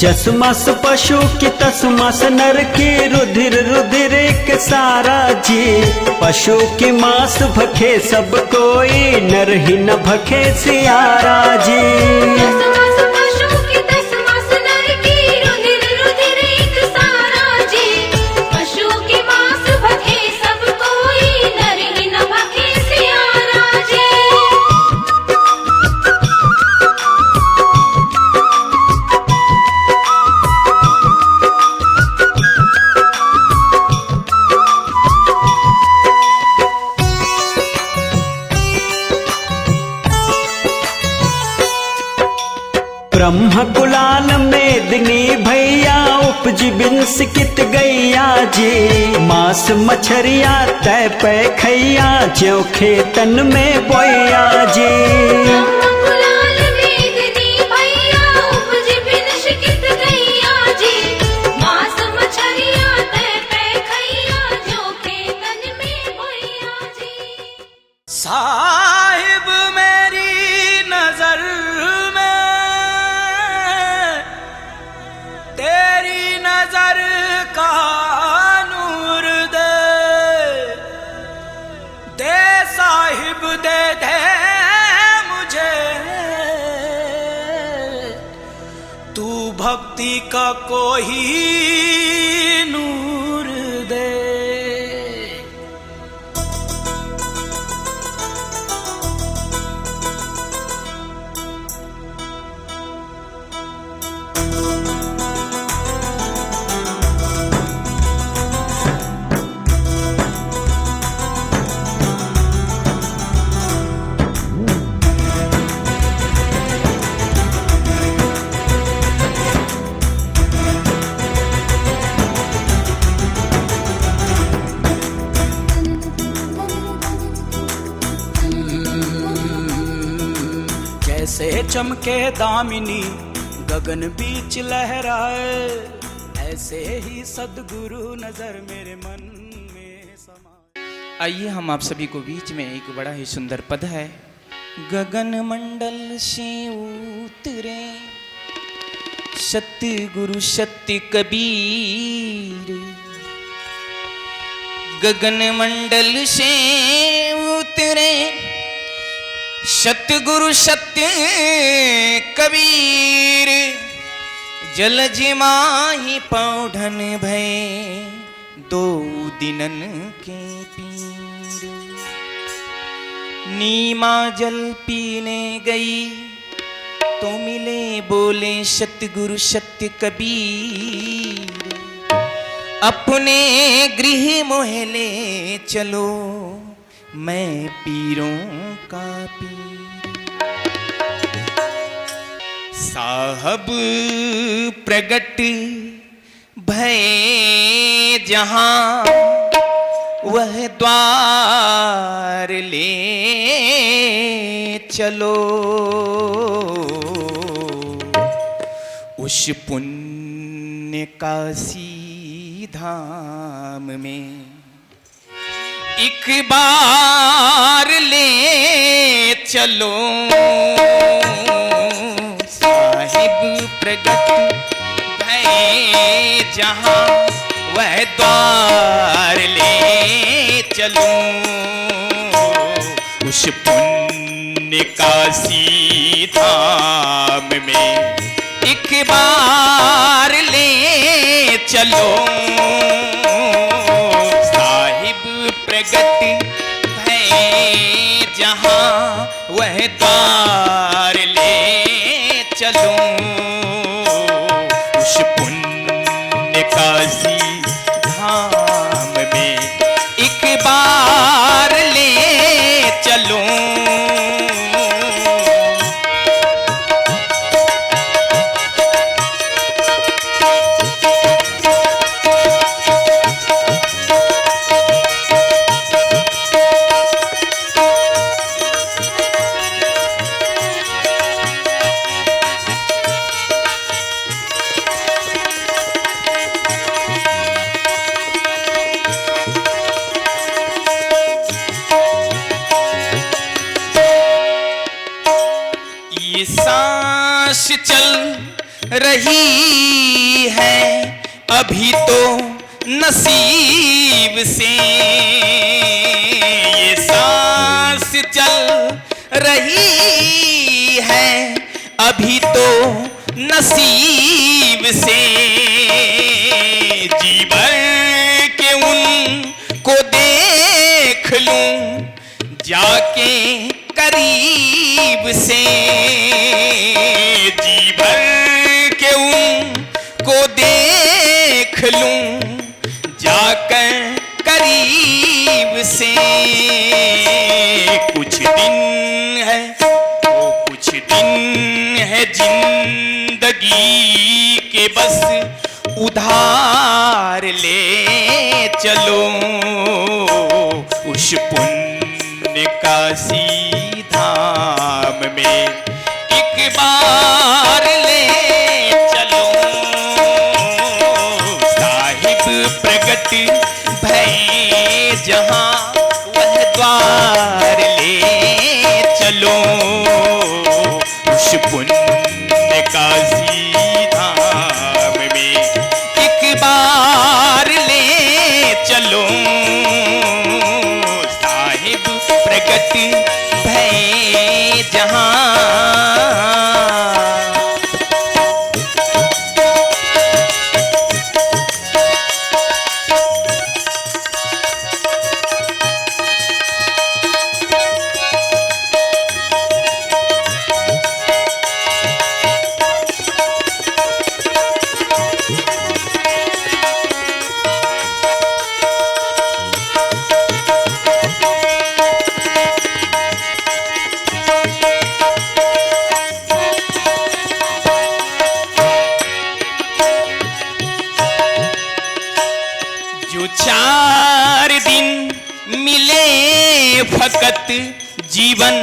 जसमस पशु की तसमस नर की, रुधिर रुधिर एक सारा जी। पशु की मांस भखे सब कोई, नर ही न भखे सियारा जी। तसमस पशु की तसमस नर की, रुधिर रुधिर एक सारा जी। पशु की मांस भखे सब कोई, नर ही न भखे सियारा जी। ब्रह्म कुलाल मेदिनी भैया, उपजी बिंस कित गैया जी। मांस मछरिया तय पे खैया, ज्यों खेतन में बोया जी। कुलाल मेदिनी भैया, उपज बिन शिकित गैया जी। मांस मछरिया तय पे खैया, जो खेतन में बोया जी। साहिब मेरी नजर में तेरी नजर का नूर दे, दे साहिब दे दे मुझे तू भक्ति का कोई नूर दे। कैसे चमके दामिनी गगन बीच लहराए, ऐसे ही सद्गुरु नजर मेरे मन में समा। आइए हम आप सभी को बीच में एक बड़ा ही सुंदर पद है। गगन मंडल से उतरे सतगुरु सत्य कबीर, गगन मंडल से उतरे सतगुरु सत्य कबीर। जल जिमाही पौधन भय दो दिनन के पीर। नीमा जल पीने गई तो मिले बोले सतगुरु सत्य कबीर। अपने गृह मोहले चलो मैं पीरों का पीर। साहब प्रगट भय जहां वह द्वार ले चलो। उस पुण्य काशी धाम में एक बार ले चलो। साहिब प्रगट भय जहां वह द्वार ले चलो। उस पुण्य काशी धाम में एक बार ले चलो। प्रगट भय जहां वह द्वार ले चलो। उस पुण्य काशी धाम में एक बार ले चलो। सांस चल रही है अभी तो नसीब से, ये सांस चल रही है अभी तो नसीब से। जी भर के उनको देख लूं जाके करीब से, जी भर के उनको देख लूं जाकर करीब से। कुछ दिन है वो कुछ दिन है जिंदगी के, बस उधार ले चलो उस पुण्य काशी धाम में एक बार ले चलो। साहिब प्रगट भय जहां वह द्वार ले चलो उस पुण्य काशी धाम में एक बार ले चलो। साहिब प्रगट भय जहां। जो 4 दिन मिले फकत जीवन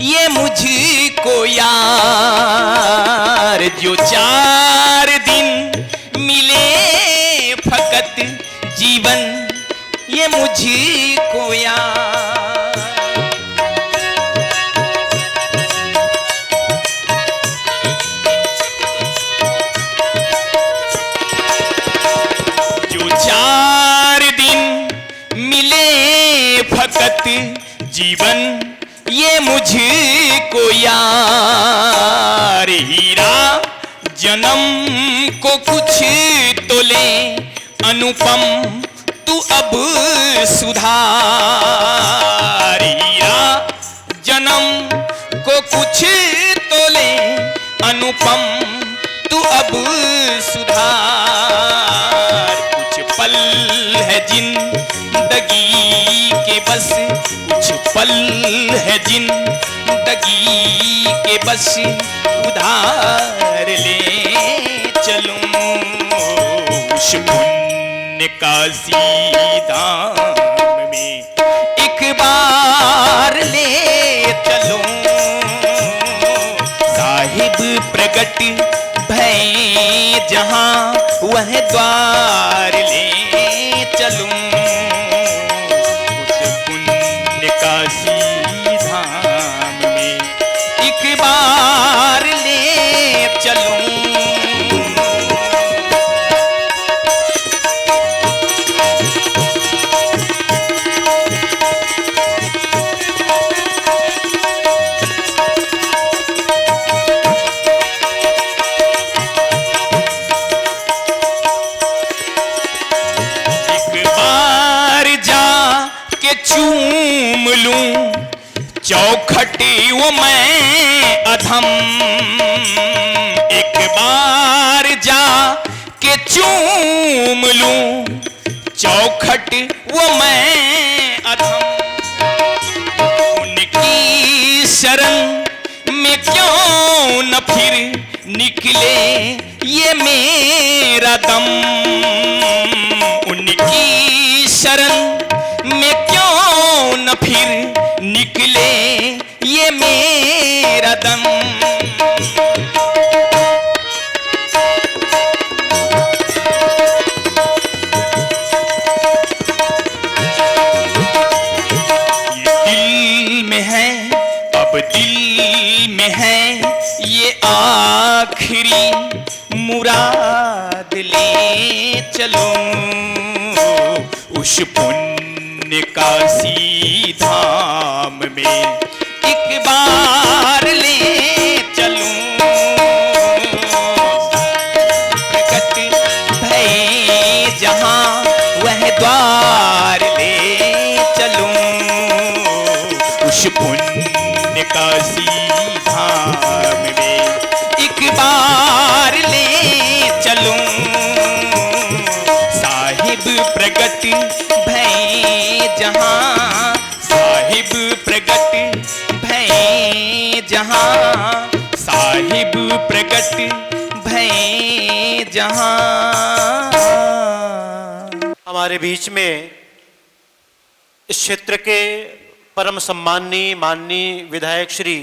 ये मुझको यार, जो 4 दिन मिले फकत जीवन ये मुझको यार। जो 4 दिन मिले फकत जीवन ये मुझको यार। हीरा जन्म को कुछ तो ले अनुपम तू अब सुधार। हीरा जन्म को कुछ तो ले अनुपम तू अब सुधार। कुछ पल है जिंदगी के बस, कुछ पल है जिंदगी के बस उधार ले चलूं उस पुण्य काशी धाम में एक बार ले चलो। साहिब प्रगट भय जहां वह द्वार ले चलूं उस पुण्य काशी धाम में एक बार ले चलूं। चूम लूं चौखटी वो मैं अधम, एक बार जा के चूम लूं चौखट वो मैं अधम। उनकी शरण में क्यों न फिर निकले ये मेरा दम। उनकी शरण में क्यों न फिर निकले ये मेरा दम। ये दिल में है अब दिल में है ये आखिरी मुराद ले चलूं उस पुण्य काशी धाम में एक बार ले चलूं प्रकट भय जहां वह द्वार ले चलूं उस पुण्य काशी धाम में एक बार ले चलूं साहिब प्रगट भय जहां साहिब प्रगट भय जहां साहिब प्रगट भय जहां। हमारे बीच में इस क्षेत्र के परम सम्माननीय माननीय विधायक श्री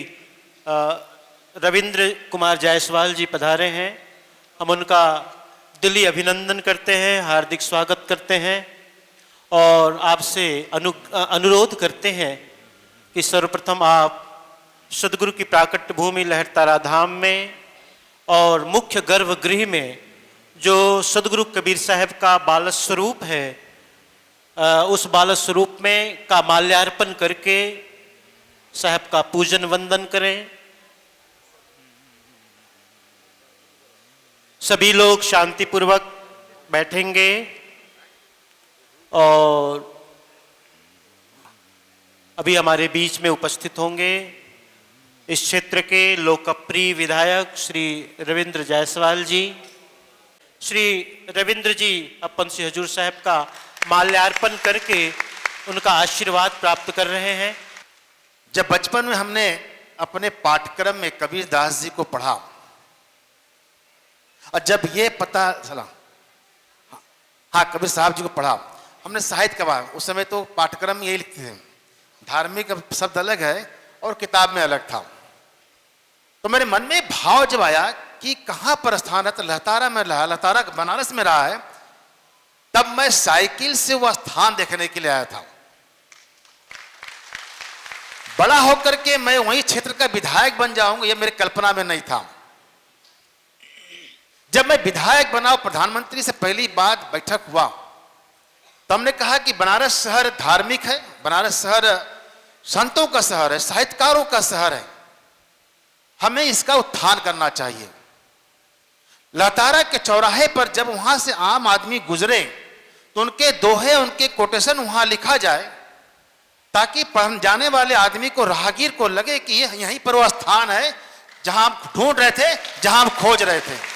रविंद्र कुमार जायसवाल जी पधारे हैं। हम उनका दिली अभिनंदन करते हैं, हार्दिक स्वागत करते हैं और आपसे अनुरोध करते हैं कि सर्वप्रथम आप सदगुरु की प्राकट्य भूमि लहरतारा धाम में और मुख्य गर्भगृह में जो सदगुरु कबीर साहब का बाल स्वरूप है उस बाल स्वरूप में का माल्यार्पण करके साहब का पूजन वंदन करें। सभी लोग शांतिपूर्वक बैठेंगे और अभी हमारे बीच में उपस्थित होंगे इस क्षेत्र के लोकप्रिय विधायक श्री रविंद्र जायसवाल जी। श्री रविंद्र जी अपन से हजूर साहब का माल्यार्पण करके उनका आशीर्वाद प्राप्त कर रहे हैं। जब बचपन में हमने अपने पाठ्यक्रम में कबीर दास जी को पढ़ा और जब ये पता चला, हाँ कबीर साहब जी को पढ़ा, हमने साहित्य का, उस समय तो पाठ्यक्रम में यही लिखते थे, धार्मिक शब्द अलग है और किताब में अलग था। तो मेरे मन में भाव जब आया कि कहाँ पर स्थान है, तो लहतारा में, लहतारा बनारस में रहा है, तब मैं साइकिल से वह स्थान देखने के लिए आया था। बड़ा होकर के मैं वही क्षेत्र का विधायक बन जाऊंगा यह मेरी कल्पना में नहीं था। जब मैं विधायक बना, प्रधानमंत्री से पहली बात बैठक हुआ, तो हमने कहा कि बनारस शहर धार्मिक है, बनारस शहर संतों का शहर है, साहित्यकारों का शहर है, हमें इसका उत्थान करना चाहिए। लहतारा के चौराहे पर जब वहां से आम आदमी गुजरे तो उनके दोहे, उनके कोटेशन वहां लिखा जाए ताकि जाने वाले आदमी को, राहगीर को लगे कि यहीं पर वो स्थान है जहां हम ढूंढ रहे थे, जहां हम खोज रहे थे।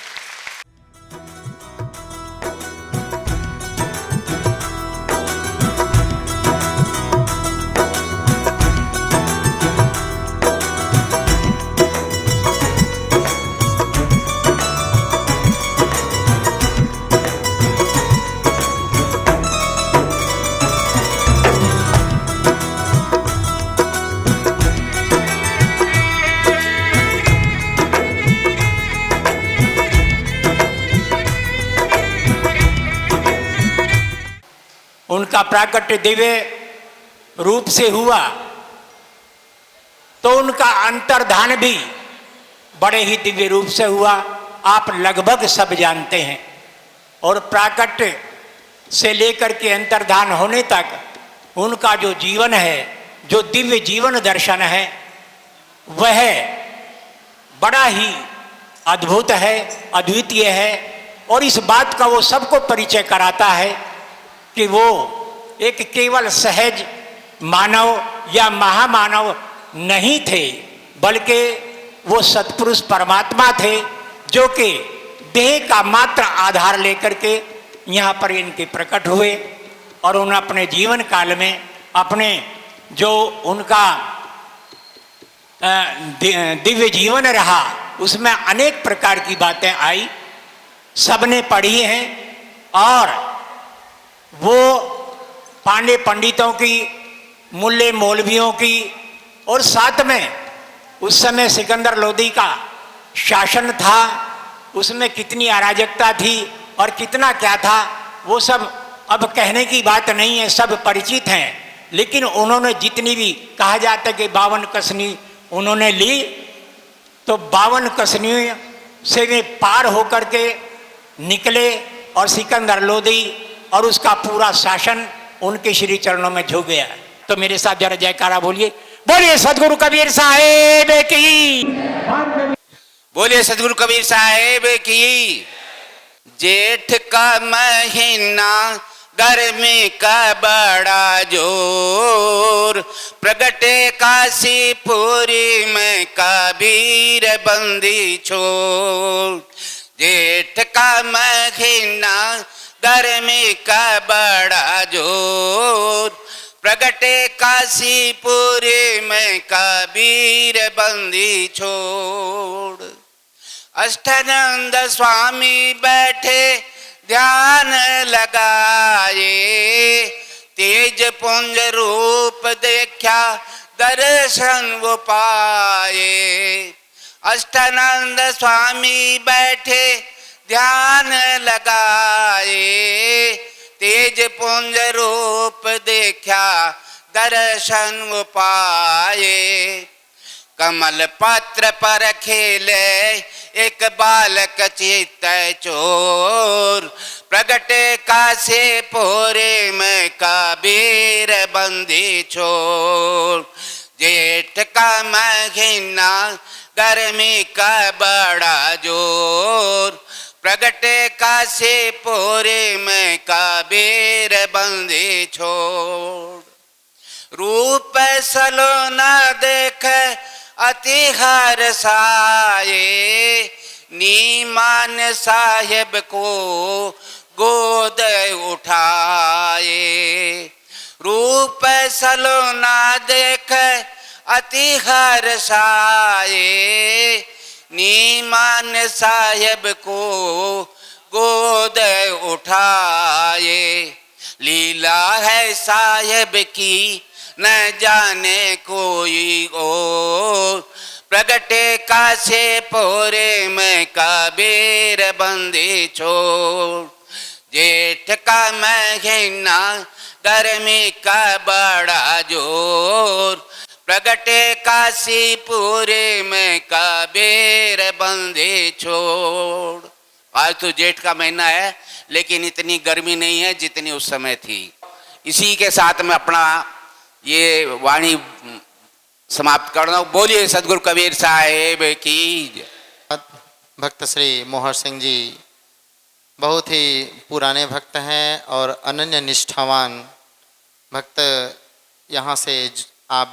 उनका प्राकट्य दिव्य रूप से हुआ तो उनका अंतर्धान भी बड़े ही दिव्य रूप से हुआ, आप लगभग सब जानते हैं। और प्राकट्य से लेकर के अंतर्धान होने तक उनका जो जीवन है, जो दिव्य जीवन दर्शन है, वह बड़ा ही अद्भुत है, अद्वितीय है। और इस बात का वो सबको परिचय कराता है कि वो एक केवल सहज मानव या महामानव नहीं थे, बल्कि वो सत्पुरुष परमात्मा थे जो कि देह का मात्र आधार लेकर के यहाँ पर इनके प्रकट हुए। और उन्होंने अपने जीवन काल में अपने जो उनका दिव्य जीवन रहा उसमें अनेक प्रकार की बातें आई, सबने पढ़ी हैं। और वो पांडे पंडितों की, मुल्ले मौलवियों की, और साथ में उस समय सिकंदर लोदी का शासन था, उसमें कितनी अराजकता थी और कितना क्या था, वो सब अब कहने की बात नहीं है, सब परिचित हैं। लेकिन उन्होंने जितनी भी कहा जाता है कि 52 कसनी उन्होंने ली, तो 52 कसनी से वे पार होकर के निकले और सिकंदर लोदी और उसका पूरा शासन उनके श्री चरणों में झुक गया। तो मेरे साथ जरा जयकारा बोलिए, बोलिए सदगुरु कबीर साहेब की, बोलिए सदगुरु कबीर साहेब की। जेठ का महीना गर्मी का बड़ा जोर, प्रगटे काशीपुरी में कबीर बंदी छोड़। जेठ का महीना गर्मी का बड़ा जोर, प्रगटे काशीपुरी में कबीर बंदी छोड़। अष्टानंद स्वामी बैठे ध्यान लगाए, तेज पुंज रूप देखा दर्शन वो पाए। अष्टानंद स्वामी बैठे ध्यान लगाए, तेज पुंज रूप देखा दर्शन वो पाए। कमल पत्र पर खेले एक बालक चित्त चोर, प्रगटे काशीपुरी में कबीर बंदी छोड़। जेठ का महीना गर्मी का बड़ा जोर, प्रगटे काशीपुरी में कबीर बंदी छोड़। रूप सलोना देख अति हर्षाए, नीमान साहेब को गोद उठाए। रूप सलोना देख अति हर्षाए, नीमान साहेब को गोद उठाए। लीला है साहेब की न जाने कोई और, प्रगटे काशीपुरी में कबीर बंदी छोड़। जेठ का महीना गर्मी का बड़ा जोर, प्रगटे काशीपुरी में कबीर बंदी छोड़। आज तो जेठ का महीना है लेकिन इतनी गर्मी नहीं है जितनी उस समय थी। इसी के साथ में अपना ये वाणी समाप्त करना हूं। बोलिए सदगुरु कबीर साहेब की। भक्त श्री मोहर सिंह जी बहुत ही पुराने भक्त हैं और अनन्य निष्ठावान भक्त। यहाँ से आप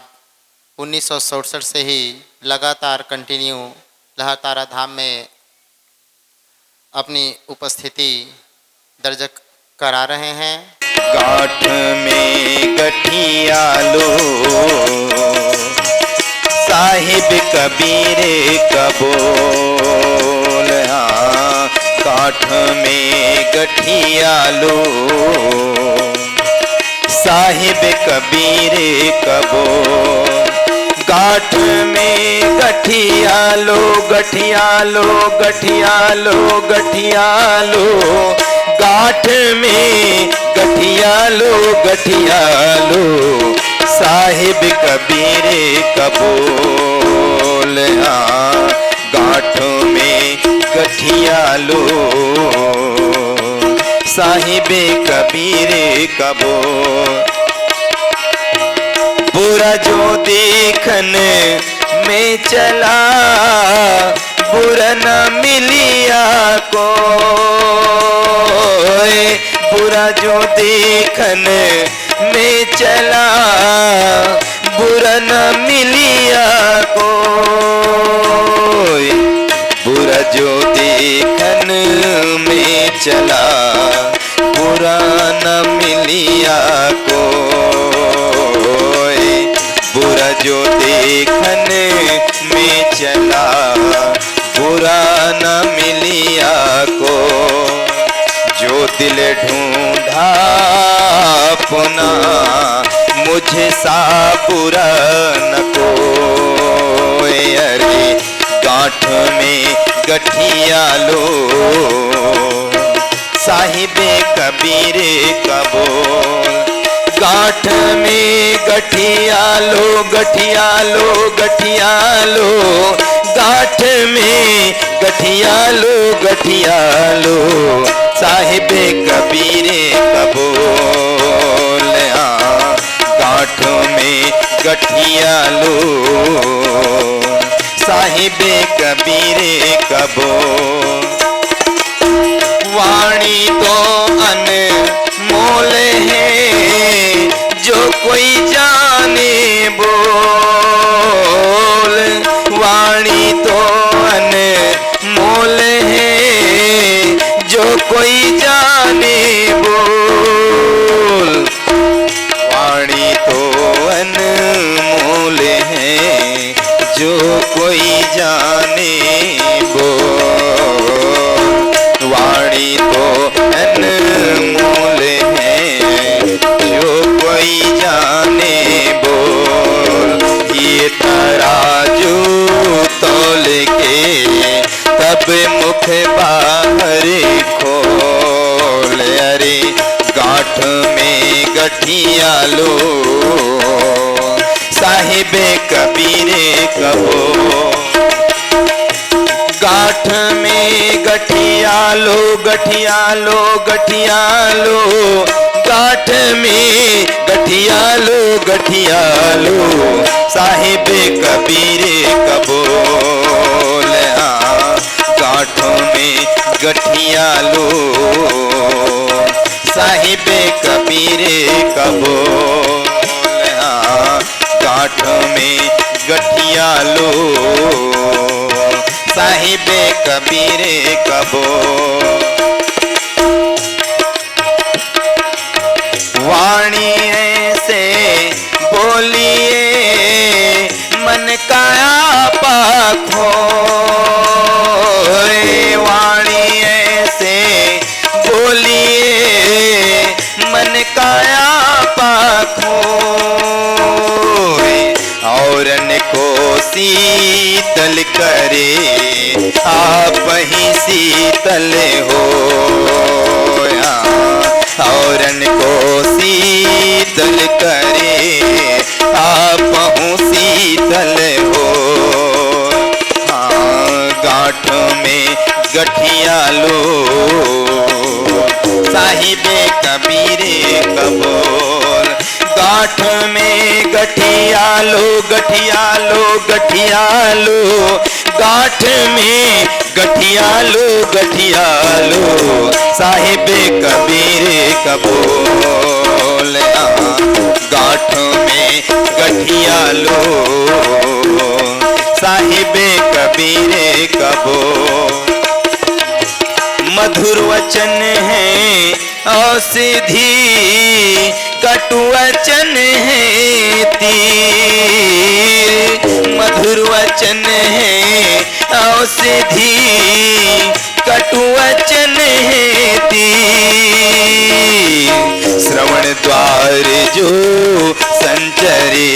1967 से ही लगातार कंटिन्यू लहरतारा धाम में अपनी उपस्थिति दर्ज करा रहे हैं। गांठ में गठिया लो साहिब कबीर कबोल। हाँ, गांठ में गठिया लो साहिब कबीर कबोल। गांठ में गठिया लो गठिया लो गठिया लो गठिया लो। गांठ में गठिया लो साहिब कबीर कबोल। हाँ, गांठ में गठिया लो साहिब कबीर कबोल। बुरा जो देखन में चला बुरा न मिलिया को। बुरा जो देखन में चला बुरा न मिलिया को। बुरा जो देखन में चला बुरा न मिलिया को। बुरा जो देखन में चला बुरा न मिलिया को। जो दिल ढूंढा अपना मुझे सा बुरा न कोई। अरे गांठ में गठिया लो साहिबे कबीर कबोल। गांठ में गठिया लो गठिया लो गठिया लो। गांठ में गठिया गठियालो गठियालो साहिबे कबीरे कबूल। गांठ में गठियालो साहिबे कबीरे कबूल। वाणी तो अनमोल है जो कोई जाने बोल। वाणी तो अनमोल है जो कोई जाने बोल। वाणी तो अनमोल है जो कोई जाने बोल। वाणी तो अनमोल है जो कोई जाने बोल। ये तराजू तौल के तब मुख बाहर खोल। अरे गांठ में गठियालो साहिबे कबीरे कबूल। गांठ में गठियालो गठियालो गठियालो गांठ में गठियालो गठियालो साहिबे कबीरे कबूल। गांठों में गठियालो साहिबे कबीरे कबूल। गांठ में गठियालो साहिबे कबीरे कबूल। वाणी ऐसे बोलिए मन का आपा खोए। वाणी ऐसे बोलिए मन का आपा खोए। औरन को शीतल करे आप ही शीतल हो। औरन को शीतल करे आप हूँ शीतल हो। गांठ में गठियालो साहिबे कबीरे कबूल। गांठ में गठियालो गठियालो गठियालो गांठ में गठियालो गठियालो साहिबे कबीरे कबूल। गांठ में गठियालो साहिबे कबीरे कबूल। मधुर वचन है औषधि कटु वचन है तीर। मधुर वचन है औषधि कटु वचन है तीर। श्रवण द्वार जो संचरे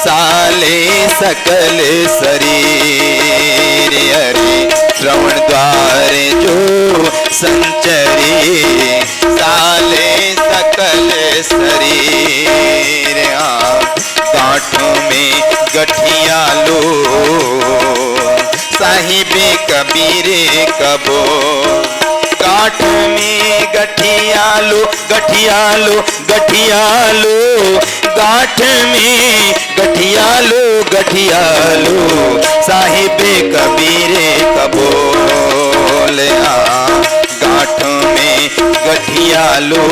साले सकल शरीर। अरे श्रवण द्वार जो संचरे साले सकल शरीर। गांठों में गठियालो साहिबे कबीरे कबूल। गांठ में गठियालो गठियालो गठियालो गांठ में गठियालो गठियालो साहिबे कबीरे कबूल। गांठ में गठियालो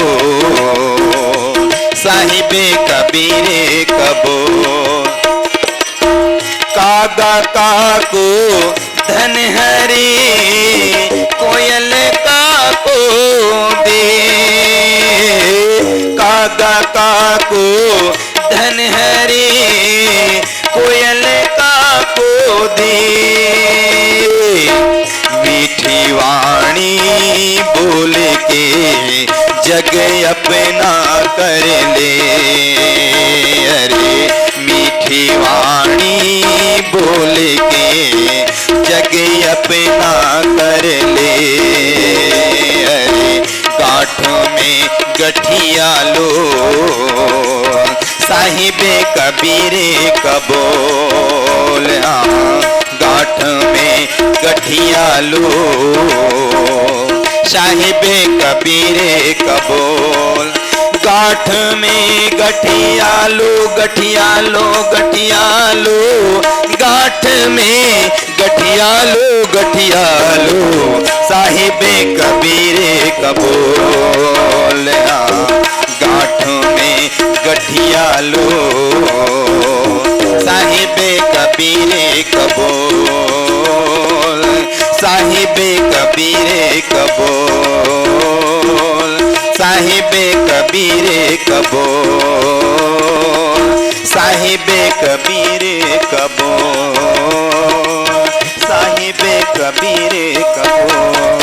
साहिबे कबीरे कबूल। कागा काको धन हरी कोयल काको दे। कागा काको धन हरी कोयल काको दे। मीठी वाणी बोल के जग अपना कर ले। अरे मीठी वाणी बोल के जग अपना कर ले। अरे गांठ में गठियालो साहिबे कबीरे कबूल। गांठ में गठियालो साहिबे कबीरे कबोल। गाठ में गठियालो गठियालो गठियालो, गाठ में गठियालो गठियालो साहिबे कबीरे कबोल। गाठ में गठियालो साहिबे कबीरे कबोल, साहिबे कबीरे कबोल, साहिबे कबीरे कबोल, साहिबे कबीरे कबोल, साहिबे कबीरे कबोल।